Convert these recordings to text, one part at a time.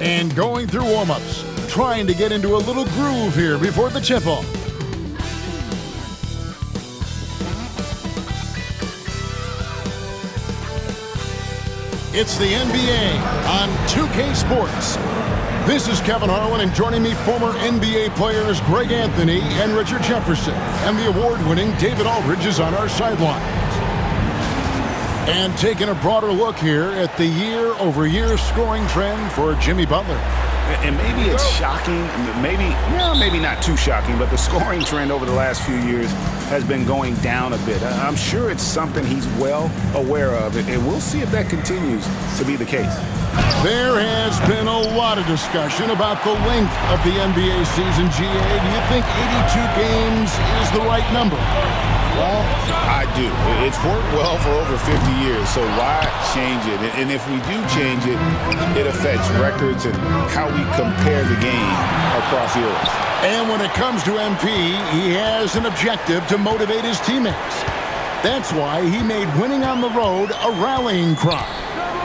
And going through warm-ups, trying to get into a little groove here before the tip-off. It's the NBA on 2K Sports. This is Kevin Harlan, and joining me, former NBA players Greg Anthony and Richard Jefferson. And the award-winning David Aldridge is on our sidelines. And taking a broader look here at the year-over-year scoring trend for Jimmy Butler. And maybe it's shocking, maybe not too shocking, but the scoring trend over the last few years has been going down a bit. I'm sure it's something he's well aware of, and we'll see if that continues to be the case. There has been a lot of discussion about the length of the NBA season, GA. Do you think 82 games is the right number? Well, I do. It's worked well for over 50 years, so why change it? And if we do change it, it affects records and how we compare the game across eras. And when it comes to MP, he has an objective to motivate his teammates. That's why he made winning on the road a rallying cry.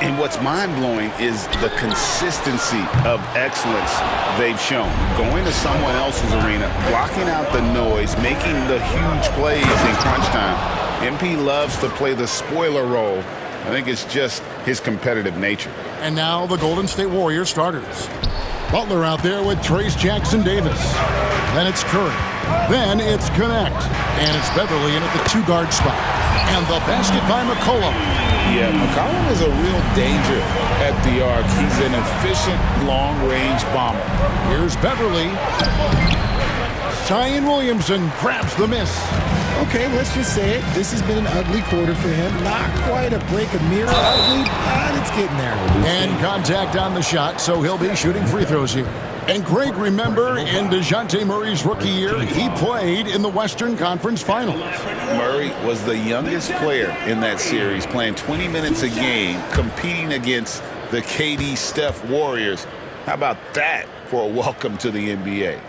And what's mind-blowing is the consistency of excellence they've shown. Going to someone else's arena, blocking out the noise, making the huge plays in crunch time. MP loves to play the spoiler role. I think it's just his competitive nature. And now the Golden State Warriors starters. Butler out there with Trace Jackson-Davis. Then it's Curry. Then it's Connect. And it's Beverly in at the two-guard spot. And the basket by McCollum. Yeah, McCollum is a real danger at the arc. He's an efficient long-range bomber. Here's Beverly. Zion Williamson grabs the miss. Okay, let's just say it. This has been an ugly quarter for him. Not quite a break of mirror ugly, but it's getting there. And contact on the shot, so he'll be shooting free throws here. And Greg, remember, in DeJounte Murray's rookie year, he played in the Western Conference Finals. Murray was the youngest player in that series, playing 20 minutes a game, competing against the KD Steph Warriors. How about that for a welcome to the NBA?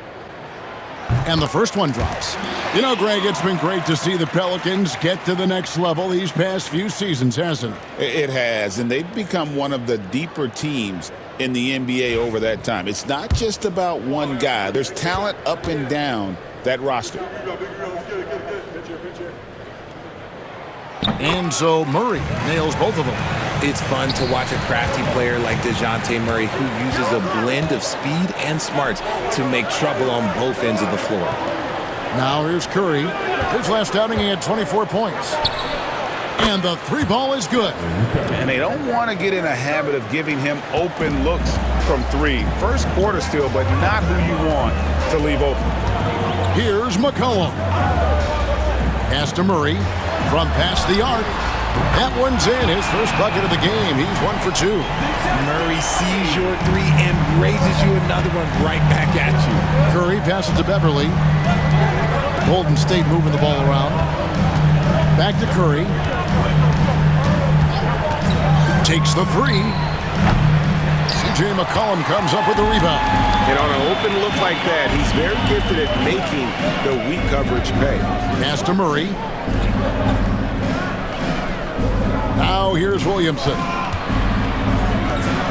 And the first one drops. You know, Greg, it's been great to see the Pelicans get to the next level these past few seasons, hasn't it? It has, and they've become one of the deeper teams in the NBA over that time. It's not just about one guy. There's talent up and down that roster. And so Murray nails both of them. It's fun to watch a crafty player like DeJounte Murray who uses a blend of speed and smarts to make trouble on both ends of the floor. Now here's Curry. His last outing, he had 24 points. And the three ball is good. And they don't want to get in a habit of giving him open looks from three. First quarter still, but not who you want to leave open. Here's McCollum. Pass to Murray from past the arc. That one's in, his first bucket of the game. He's 1 for 2. Murray sees your three and raises you another one right back at you. Curry passes to Beverly. Golden State moving the ball around. Back to Curry. Takes the three. C.J. McCollum comes up with the rebound. And on an open look like that, he's very gifted at making the weak coverage pay. Pass to Murray. Now here's Williamson.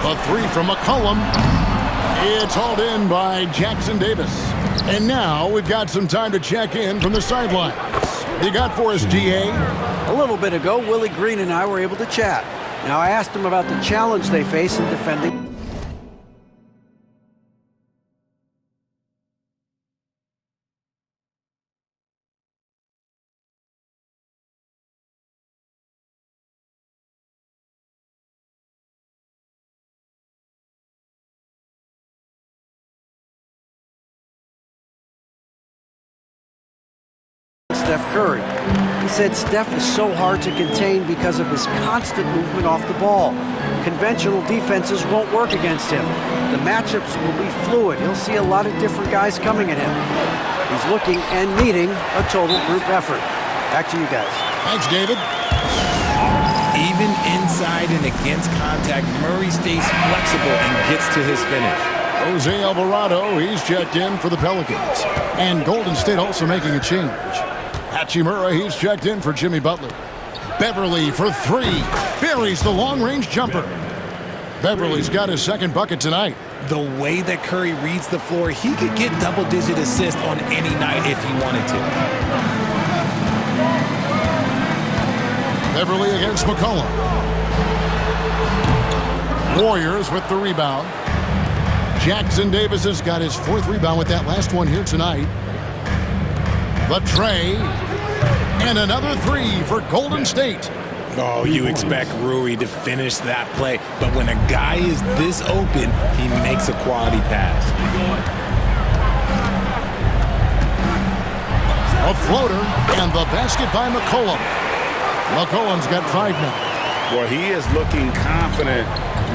The three from McCollum. It's hauled in by Jackson-Davis. And now we've got some time to check in from the sidelines. You got for us, GA? A little bit ago, Willie Green and I were able to chat. Now, I asked him about the challenge they face in defending. Steph Curry. He said Steph is so hard to contain because of his constant movement off the ball. Conventional defenses won't work against him. The matchups will be fluid. He'll see a lot of different guys coming at him. He's looking and needing a total group effort. Back to you guys. Thanks, David. Even inside and against contact, Murray stays flexible and gets to his finish. Jose Alvarado, he's checked in for the Pelicans. And Golden State also making a change. Hachimura, he's checked in for Jimmy Butler. Beverly for three. Buries the long-range jumper. Beverly's got his second bucket tonight. The way that Curry reads the floor, he could get double-digit assists on any night if he wanted to. Beverly against McCollum. Warriors with the rebound. Jackson Davis has got his fourth rebound with that last one here tonight. The tray. And another three for Golden State. Oh, you expect Rui to finish that play, but when a guy is this open, he makes a quality pass. A floater, and the basket by McCollum. McCollum's got 5 now. Well, he is looking confident.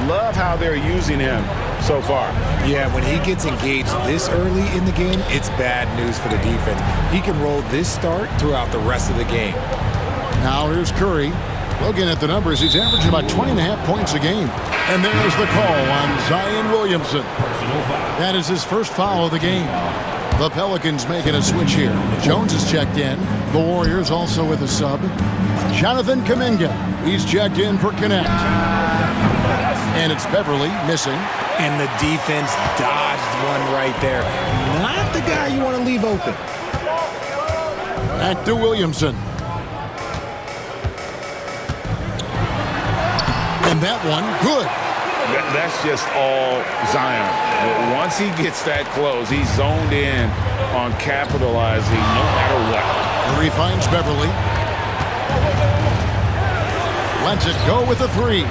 Love how they're using him so far. Yeah, when he gets engaged this early in the game, it's bad news for the defense. He can roll this start throughout the rest of the game. Now here's Curry. Looking at the numbers, he's averaging about 20.5 points a game. And there's the call on Zion Williamson. That is his first foul of the game. The Pelicans making a switch here. Jones is checked in. The Warriors also with a sub. Jonathan Kuminga. He's checked in for Connect. And it's Beverly missing. And the defense dodged one right there. Not the guy you want to leave open. Back to Williamson. And that one, good. That's just all Zion. But once he gets that close, he's zoned in on capitalizing no matter what. Curry finds Beverly. Lets it go with a three.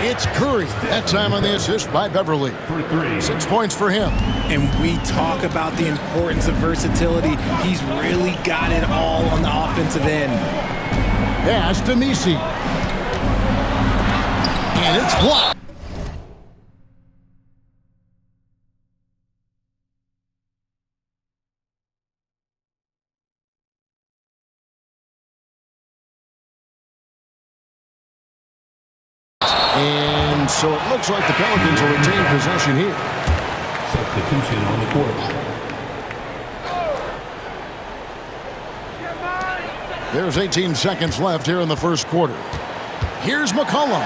It's Curry. That time on the assist by Beverly. 6 points for him. And we talk about the importance of versatility. He's really got it all on the offensive end. Pass to Nisi. And it's blocked. And so it looks like the Pelicans will retain possession here. Substitution on the court. There's 18 seconds left here in the first quarter. Here's McCollum.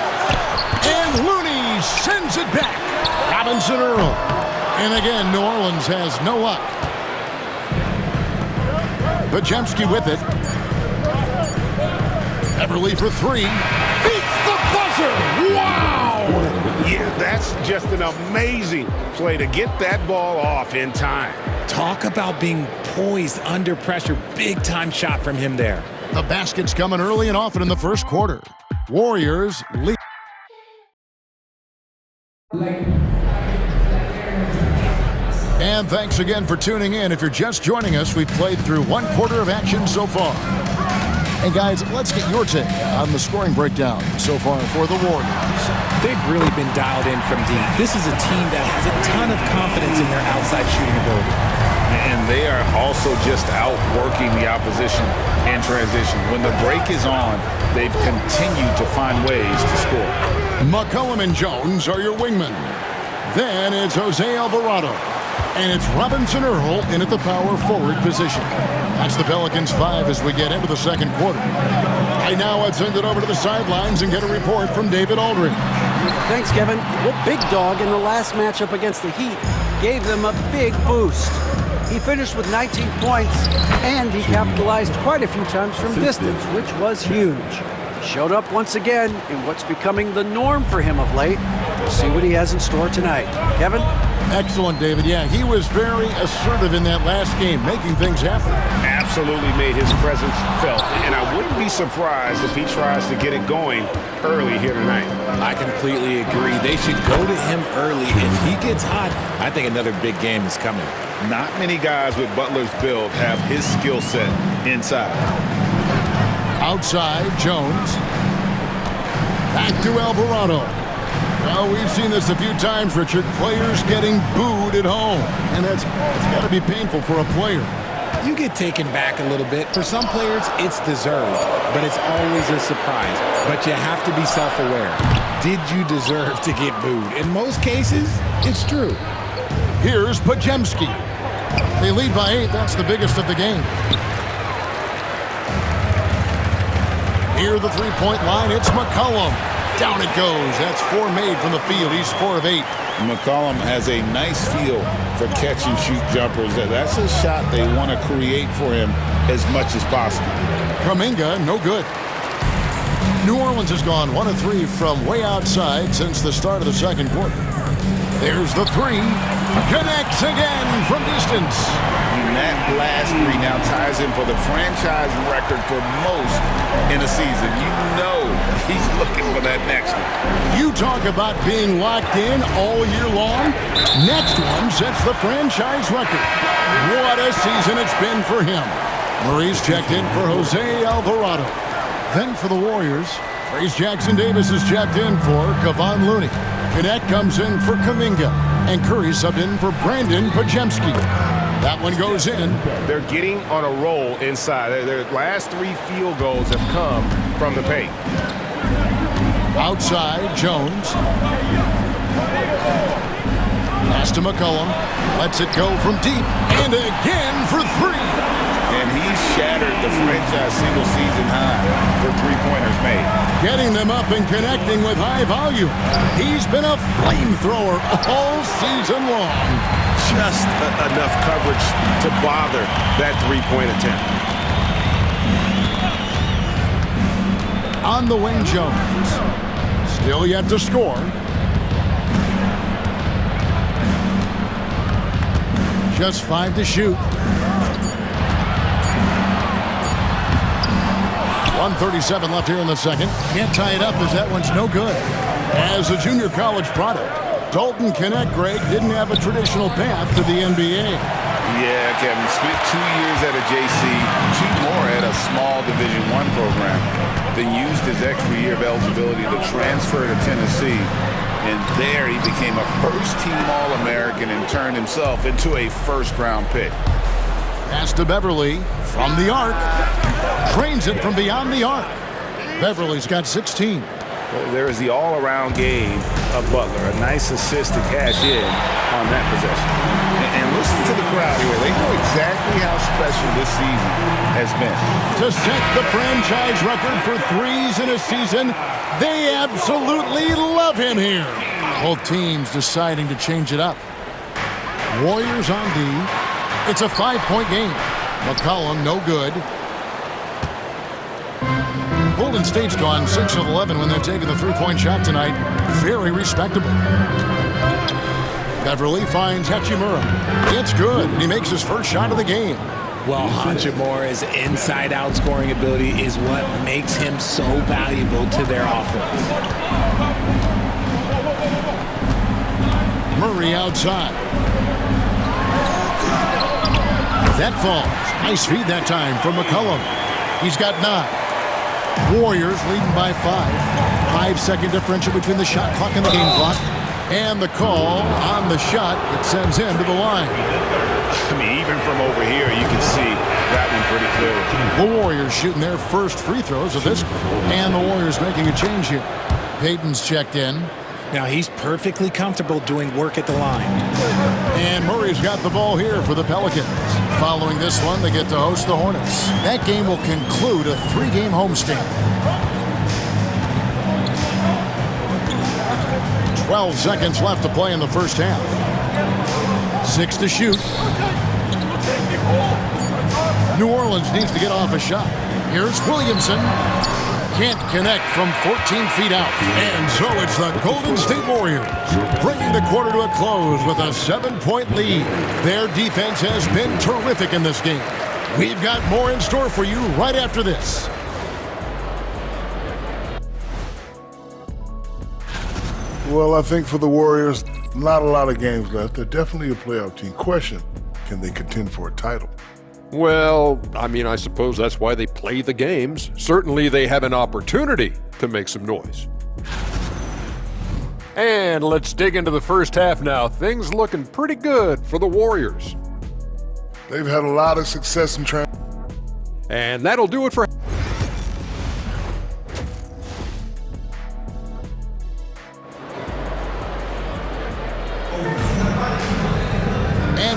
And Looney sends it back. Robinson Earl. And again, New Orleans has no luck. Podziemski with it. Beverly for three. Beats the buzzer. Wow! Yeah, that's just an amazing play to get that ball off in time. Talk about being poised under pressure. Big time shot from him there. The basket's coming early and often in the first quarter. Warriors lead. And thanks again for tuning in. If you're just joining us, we've played through one quarter of action so far. And guys, let's get your take on the scoring breakdown so far for the Warriors. They've really been dialed in from deep. This is a team that has a ton of confidence in their outside shooting ability. And they are also just outworking the opposition in transition. When the break is on, they've continued to find ways to score. McCollum and Jones are your wingmen. Then it's Jose Alvarado. And it's Robinson Earl in at the power forward position. That's the Pelicans 5 as we get into the second quarter. Right now, I'd send it over to the sidelines and get a report from David Aldridge. Thanks, Kevin. Well, Big Dog in the last matchup against the Heat gave them a big boost. He finished with 19 points, and he capitalized quite a few times from distance, which was huge. He showed up once again in what's becoming the norm for him of late. We'll see what he has in store tonight. Kevin? Excellent, David. Yeah, he was very assertive in that last game, making things happen. Absolutely made his presence felt. And I wouldn't be surprised if he tries to get it going early here tonight. I completely agree. They should go to him early. If he gets hot, I think another big game is coming. Not many guys with Butler's build have his skill set inside. Outside, Jones. Back to Alvarado. Well, we've seen this a few times, Richard. Players getting booed at home. And it's got to be painful for a player. You get taken back a little bit. For some players, it's deserved, but it's always a surprise. But you have to be self-aware. Did you deserve to get booed? In most cases, it's true. Here's Podziemski. They lead by 8. That's the biggest of the game. Near the three-point line, it's McCollum. Down it goes. That's 4 made from the field. He's 4 of 8. McCollum has a nice feel for catch-and-shoot jumpers. That's a shot they want to create for him as much as possible. Kuminga, no good. New Orleans has gone 1 of 3 from way outside since the start of the second quarter. There's the 3. Connects again from distance. And that last 3 now ties him for the franchise record for most in a season. You know he's looking for that next one. You talk about being locked in all year long. Next one sets the franchise record. What a season it's been for him. Murray's checked in for Jose Alvarado. Then for the Warriors, Trace Jackson-Davis is checked in for Kevon Looney. Connect comes in for Kuminga. And Curry subbed in for Brandon Pajemski. That one goes in. They're getting on a roll inside. Their last 3 field goals have come from the paint. Outside, Jones. Pass to McCollum. Lets it go from deep. And again for 3. And he's shattered the franchise single-season high for three-pointers made. Getting them up and connecting with high volume. He's been a flamethrower all season long. Just enough coverage to bother that three-point attempt. On the wing, Jones. Still yet to score. Just 5 to shoot. 1:37 left here in the second. Can't tie it up as that one's no good. As a junior college product, Dalton Connect, Greg, didn't have a traditional path to the NBA. Yeah, Kevin, spent 2 years at a JC, 2 more at a small Division I program, then used his extra year of eligibility to transfer to Tennessee. And there he became a first-team All-American and turned himself into a first-round pick. Pass to Beverly from the arc. Trains it from beyond the arc. Beverly's got 16. Well, there is the all-around game of Butler. A nice assist to cash in on that possession. And listen to the crowd here. They know exactly how special this season has been. To set the franchise record for threes in a season, they absolutely love him here. Both teams deciding to change it up. Warriors on D. It's a 5-point game. McCollum, no good. Golden State's gone 6 of 11 when they're taking the three-point shot tonight. Very respectable. Beverly finds Hachimura. It's good, and he makes his first shot of the game. Well, Hachimura's inside-out scoring ability is what makes him so valuable to their offense. Murray outside. That falls. Nice feed that time from McCollum. He's got 9. Warriors leading by 5. 5-second differential between the shot clock and the game clock. And the call on the shot that sends him to the line. I mean, even from over here, you can see that one pretty clearly. The Warriors shooting their first free throws of this. And the Warriors making a change here. Payton's checked in. Now he's perfectly comfortable doing work at the line. And Murray's got the ball here for the Pelicans. Following this one, they get to host the Hornets. That game will conclude a 3-game homestand. 12 seconds left to play in the first half. 6 to shoot. New Orleans needs to get off a shot. Here's Williamson. Can't connect from 14 feet out. And so it's the Golden State Warriors bringing the quarter to a close with a 7-point lead. Their defense has been terrific in this game. We've got more in store for you right after this. Well, I think for the Warriors, not a lot of games left. They're definitely a playoff team. Question, can they contend for a title? Well, I mean, I suppose that's why they play the games. Certainly they have an opportunity to make some noise. And let's dig into the first half now. Things looking pretty good for the Warriors. They've had a lot of success in training. And that'll do it for...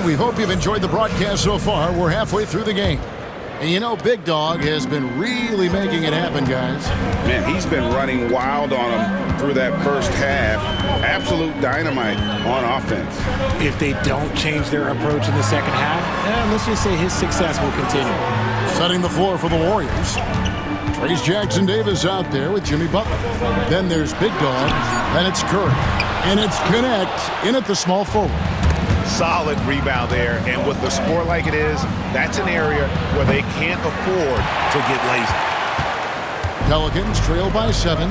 We hope you've enjoyed the broadcast so far. We're halfway through the game. And you know, Big Dog has been really making it happen, guys. Man, he's been running wild on them through that first half. Absolute dynamite on offense. If they don't change their approach in the second half, let's just say his success will continue. Setting the floor for the Warriors. Trace Jackson Davis out there with Jimmy Butler. Then there's Big Dog, and it's Curry. And it's Connect in at the small forward. Solid rebound there, and with the score like it is, that's an area where they can't afford to get lazy. Pelicans trail by 7.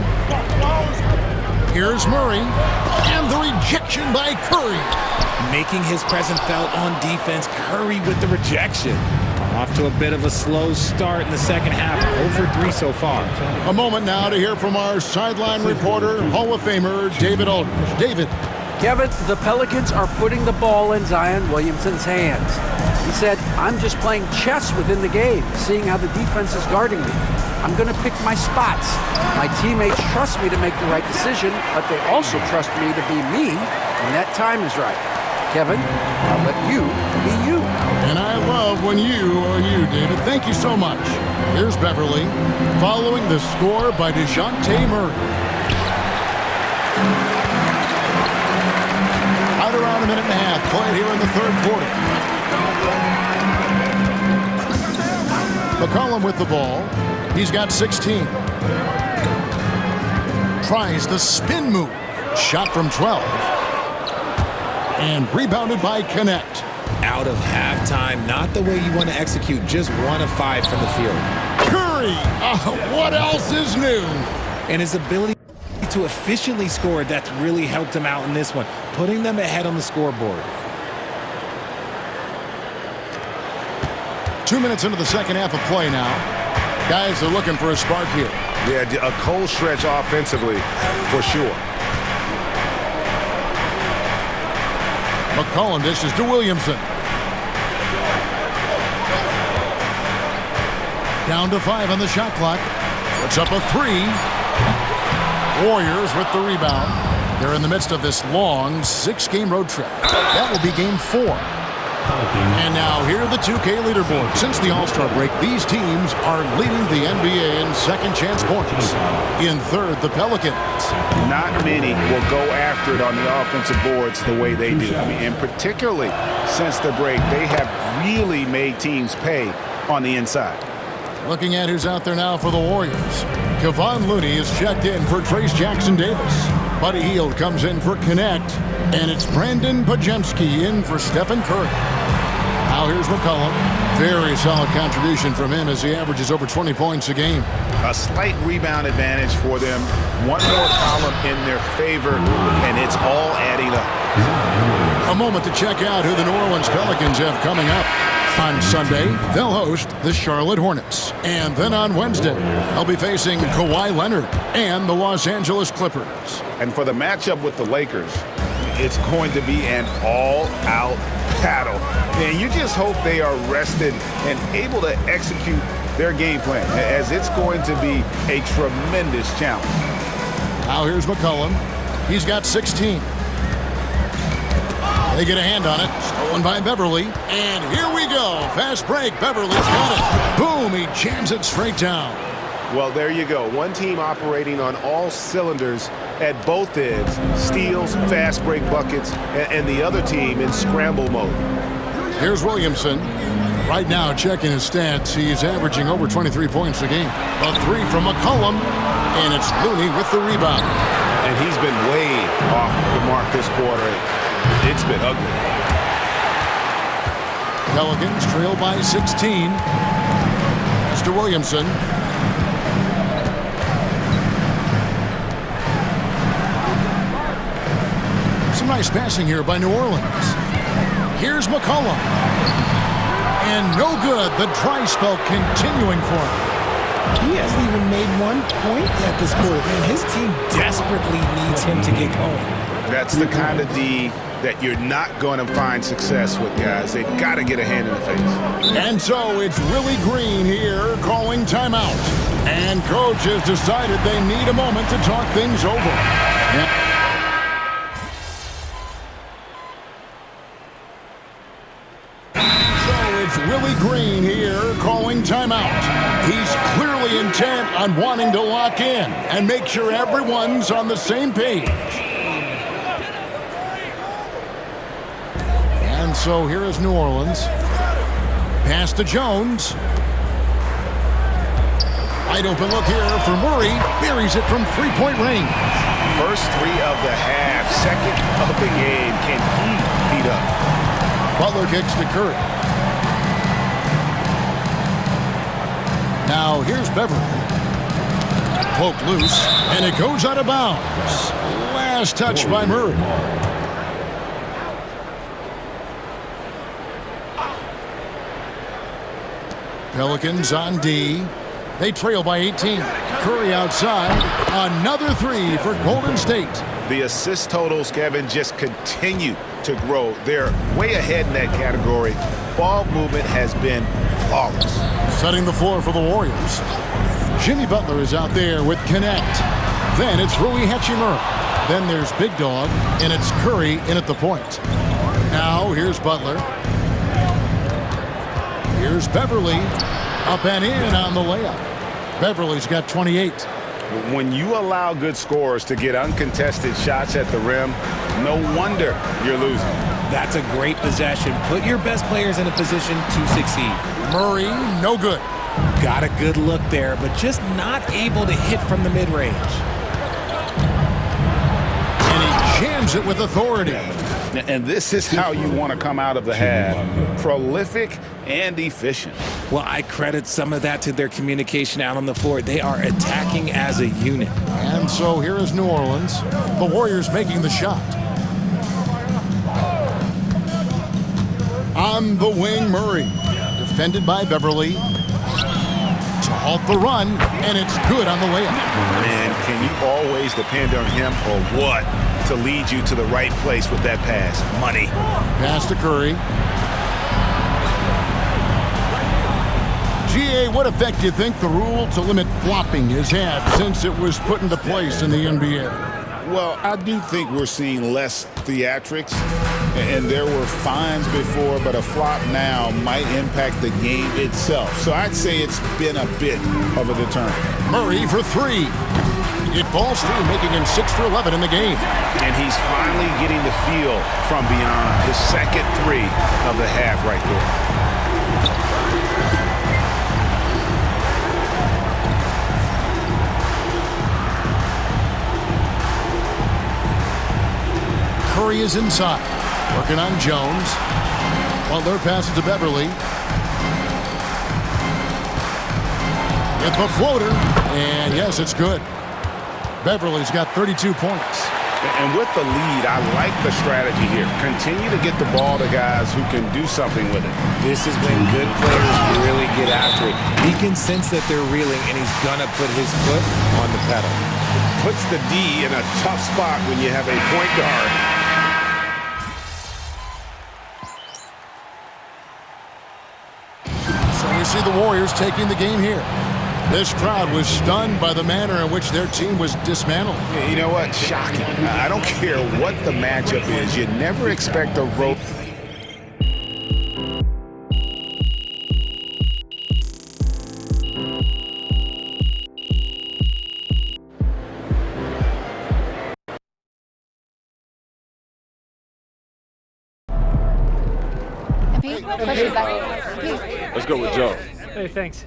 Here's Murray, and the rejection by Curry. Making his presence felt on defense, Curry with the rejection. Off to a bit of a slow start in the second half, 0 for 3 so far. A moment now to hear from our sideline reporter, Hall of Famer David Aldridge. David. Kevin, the Pelicans are putting the ball in Zion Williamson's hands. He said, I'm just playing chess within the game, seeing how the defense is guarding me. I'm going to pick my spots. My teammates trust me to make the right decision, but they also trust me to be me when that time is right. Kevin, I'll let you be you. And I love when you are you, David. Thank you so much. Here's Beverly, following the score by DeJounte Murray. Right around a minute and a half played here in the third quarter. McCollum with the ball. He's got 16. Tries the spin move. Shot from 12. And rebounded by Connect. Out of halftime, not the way you want to execute, just 1 of 5 from the field. Curry, what else is new? And his ability to efficiently score, that's really helped him out in this one, putting them ahead on the scoreboard. 2 minutes into the second half of play now. Guys are looking for a spark here. Yeah, a cold stretch offensively, for sure. McCollum dishes to Williamson. Down to 5 on the shot clock. Puts up a 3. Warriors with the rebound. They're in the midst of this long 6-game road trip. That will be game 4. And now here are the 2K leaderboard. Since the All-Star break, these teams are leading the NBA in second chance points. In third, the Pelicans. Not many will go after it on the offensive boards the way they do. And particularly since the break, they have really made teams pay on the inside. Looking at who's out there now for the Warriors. Kevon Looney is checked in for Trace Jackson Davis. Buddy Hield comes in for Connect. And it's Brandon Pajemski in for Stephen Curry. Now here's McCollum. Very solid contribution from him as he averages over 20 points a game. A slight rebound advantage for them. One more column in their favor, and it's all adding up. A moment to check out who the New Orleans Pelicans have coming up. On Sunday, they'll host the Charlotte Hornets. And then on Wednesday, they'll be facing Kawhi Leonard and the Los Angeles Clippers. And for the matchup with the Lakers, it's going to be an all-out battle. And you just hope they are rested and able to execute their game plan, as it's going to be a tremendous challenge. Now here's McCollum. He's got 16. They get a hand on it. Stolen by Beverly. And here we go. Fast break. Beverly's got it. Boom. He jams it straight down. Well, there you go. One team operating on all cylinders at both ends. Steals, fast break buckets, and the other team in scramble mode. Here's Williamson. Right now, checking his stats, he's averaging over 23 points a game. A 3 from McCollum. And it's Looney with the rebound. And he's been way off the mark this quarter. It's been ugly. Pelicans trail by 16. Mr. Williamson. Some nice passing here by New Orleans. Here's McCollum. And no good. The dry spell continuing for him. He hasn't even made 1 point yet this quarter, and his team desperately needs him to get going. That's the kind of D that you're not going to find success with, guys. They've got to get a hand in the face. And so it's Willie Green here calling timeout. And coach has decided they need a moment to talk things over. So It's Willie Green here calling timeout. He's clearly intent on wanting to lock in and make sure everyone's on the same page. And so here is New Orleans. Pass to Jones. Wide open look here for Murray. Buries it from three-point range. First three of the half, second of the game. Can he beat up? Butler kicks to Curry. Now here's Beverly. Poked loose, and it goes out of bounds. Last touch by Murray. Pelicans on D. They trail by 18. Curry outside. Another three for Golden State. The assist totals, Kevin, just continue to grow. They're way ahead in that category. Ball movement has been flawless. Setting the floor for the Warriors. Jimmy Butler is out there with Connect. Then it's Rui Hachimura. Then there's Big Dog, and it's Curry in at the point. Now here's Butler. Here's Beverly. Up and in on the layup. Beverly's got 28. When you allow good scorers to get uncontested shots at the rim, no wonder you're losing. That's a great possession. Put your best players in a position to succeed. Murray, no good. Got a good look there, but just not able to hit from the mid-range. And he jams it with authority. And this is how you want to come out of the half. Prolific and efficient. Well, I credit some of that to their communication out on the floor. They are attacking as a unit. And so here is New Orleans. The Warriors making the shot. On the wing, Murray. Defended by Beverly. To halt the run, and it's good on the layup. Man, can you always depend on him or what to lead you to the right place with that pass? Money. Pass to Curry. GA, what effect do you think the rule to limit flopping has had since it was put into place in the NBA? Well, I do think we're seeing less theatrics, and there were fines before, but a flop now might impact the game itself. So I'd say it's been a bit of a deterrent. Murray for three. It falls through, making him 6 for 11 in the game. And he's finally getting the feel from beyond. His second three of the half right there. Curry is inside, working on Jones. Butler passes to Beverly. It's a floater, and yes, it's good. Beverly's got 32 points. And with the lead, I like the strategy here. Continue to get the ball to guys who can do something with it. This is when good players really get after it. He can sense that they're reeling, and he's going to put his foot on the pedal. Puts the D in a tough spot when you have a point guard. So we see the Warriors taking the game here. This crowd was stunned by the manner in which their team was dismantled. You know what? Shocking. I don't care what the matchup is. You never expect a road. Let's go with Joe. Hey, thanks.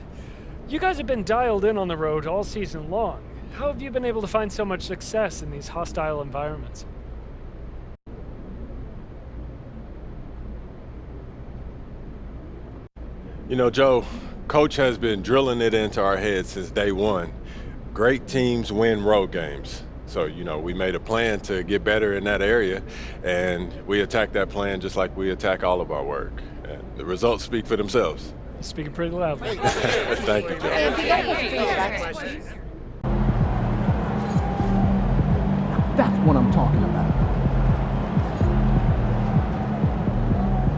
You guys have been dialed in on the road all season long. How have you been able to find so much success in these hostile environments? You know, Joe, Coach has been drilling it into our heads since day one. Great teams win road games. So, you know, we made a plan to get better in that area, and we attack that plan just like we attack all of our work. And the results speak for themselves. Speaking pretty loudly. Thank you, Joe. That's what I'm talking about.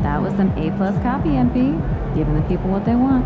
That was some A+ copy, MP. Giving the people what they want.